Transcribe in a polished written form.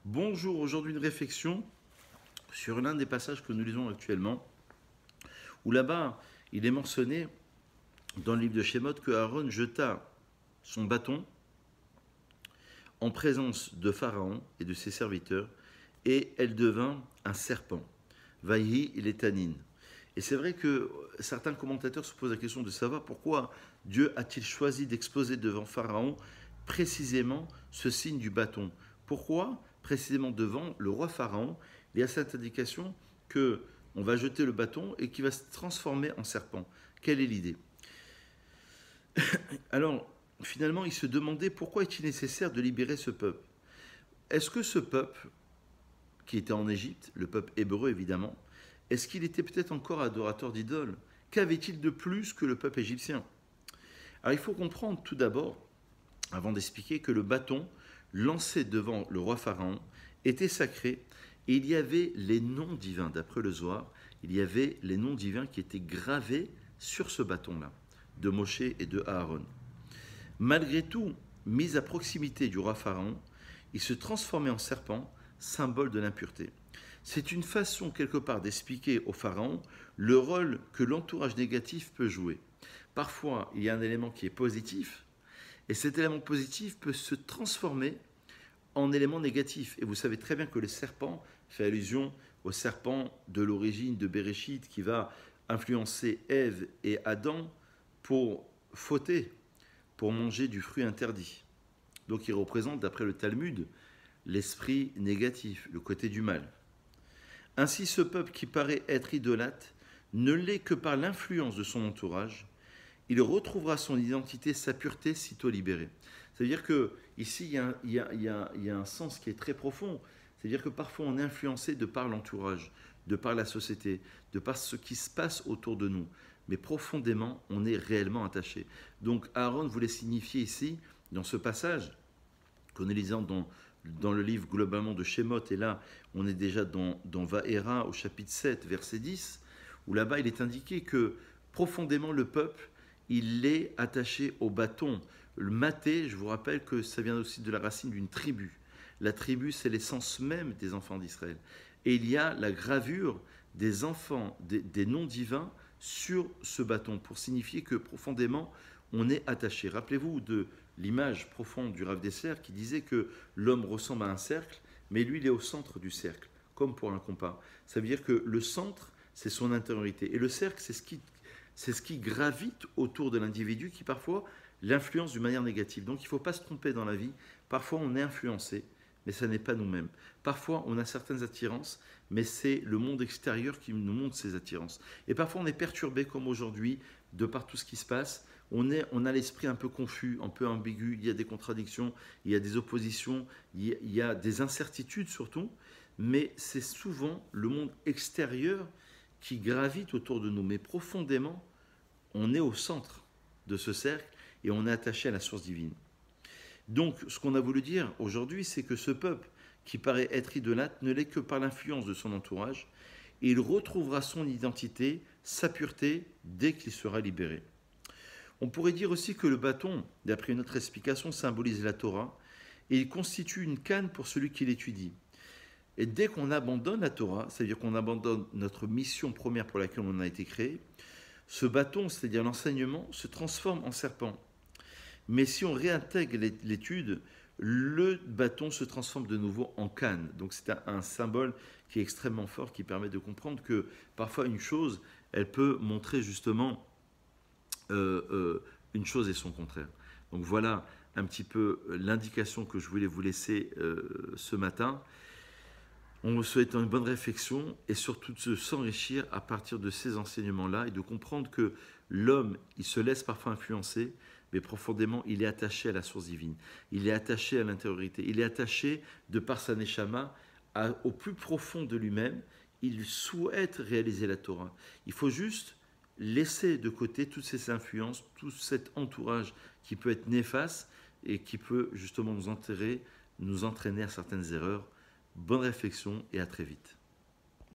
Bonjour, aujourd'hui une réflexion sur l'un des passages que nous lisons actuellement, où là-bas il est mentionné dans le livre de Shemot que Aaron jeta son bâton en présence de Pharaon et de ses serviteurs, et elle devint un serpent. Vaïhi il est tanine. Et c'est vrai que certains commentateurs se posent la question de savoir pourquoi Dieu a-t-il choisi d'exposer devant Pharaon précisément ce signe du bâton. Pourquoi précisément devant le roi Pharaon, il y a cette indication que on va jeter le bâton et qu'il va se transformer en serpent. Quelle est l'idée? Alors, finalement, il se demandait pourquoi est-il nécessaire de libérer ce peuple. Est-ce que ce peuple, qui était en Égypte, le peuple hébreu évidemment, est-ce qu'il était peut-être encore adorateur d'idoles? Qu'avait-il de plus que le peuple égyptien? Alors il faut comprendre tout d'abord, avant d'expliquer, que le bâton lancé devant le roi Pharaon était sacré et il y avait les noms divins, d'après le Zohar, il y avait les noms divins qui étaient gravés sur ce bâton-là, de Moshe et de Aaron. Malgré tout, mis à proximité du roi Pharaon, il se transformait en serpent, symbole de l'impureté. C'est une façon quelque part d'expliquer au Pharaon le rôle que l'entourage négatif peut jouer. Parfois, il y a un élément qui est positif, et cet élément positif peut se transformer en élément négatif. Et vous savez très bien que le serpent fait allusion au serpent de l'origine de Béréchid qui va influencer Ève et Adam pour fauter, pour manger du fruit interdit. Donc il représente, d'après le Talmud, l'esprit négatif, le côté du mal. Ainsi, ce peuple qui paraît être idolâtre ne l'est que par l'influence de son entourage. Il retrouvera son identité, sa pureté, sitôt libéré. C'est-à-dire que ici, il y a un sens qui est très profond. C'est-à-dire que parfois, on est influencé de par l'entourage, de par la société, de par ce qui se passe autour de nous. Mais profondément, on est réellement attaché. Donc, Aaron voulait signifier ici, dans ce passage, qu'on est lisant dans le livre globalement de Shemot, et là, on est déjà dans Vaera, au chapitre 7, verset 10, où là-bas, il est indiqué que profondément, le peuple, il est attaché au bâton. Le maté, je vous rappelle que ça vient aussi de la racine d'une tribu. La tribu, c'est l'essence même des enfants d'Israël. Et il y a la gravure des enfants, des noms divins sur ce bâton, pour signifier que profondément, on est attaché. Rappelez-vous de l'image profonde du Rav Dessler qui disait que l'homme ressemble à un cercle, mais lui, il est au centre du cercle, comme pour un compas. Ça veut dire que le centre, c'est son intériorité. Et le cercle, c'est ce qui gravite autour de l'individu qui parfois l'influence d'une manière négative. Donc il ne faut pas se tromper dans la vie. Parfois on est influencé, mais ça n'est pas nous-mêmes. Parfois on a certaines attirances, mais c'est le monde extérieur qui nous montre ces attirances. Et parfois on est perturbé comme aujourd'hui, de par tout ce qui se passe. On a l'esprit un peu confus, un peu ambigu, il y a des contradictions, il y a des oppositions, il y a des incertitudes surtout, mais c'est souvent le monde extérieur qui gravite autour de nous. Mais profondément, on est au centre de ce cercle et on est attaché à la source divine. Donc, ce qu'on a voulu dire aujourd'hui, c'est que ce peuple qui paraît être idolâtre ne l'est que par l'influence de son entourage, et il retrouvera son identité, sa pureté, dès qu'il sera libéré. On pourrait dire aussi que le bâton, d'après une autre explication, symbolise la Torah, et il constitue une canne pour celui qui l'étudie. Et dès qu'on abandonne la Torah, c'est-à-dire qu'on abandonne notre mission première pour laquelle on a été créé, ce bâton, c'est-à-dire l'enseignement, se transforme en serpent. Mais si on réintègre l'étude, le bâton se transforme de nouveau en canne. Donc c'est un symbole qui est extrêmement fort, qui permet de comprendre que parfois une chose, elle peut montrer justement une chose et son contraire. Donc voilà un petit peu l'indication que je voulais vous laisser ce matin. On vous souhaite une bonne réflexion et surtout de s'enrichir à partir de ces enseignements-là et de comprendre que l'homme, il se laisse parfois influencer, mais profondément, il est attaché à la source divine. Il est attaché à l'intériorité. Il est attaché, de par sa neshama, au plus profond de lui-même. Il souhaite réaliser la Torah. Il faut juste laisser de côté toutes ces influences, tout cet entourage qui peut être néfaste et qui peut justement nous entraîner à certaines erreurs. Bonne réflexion et à très vite.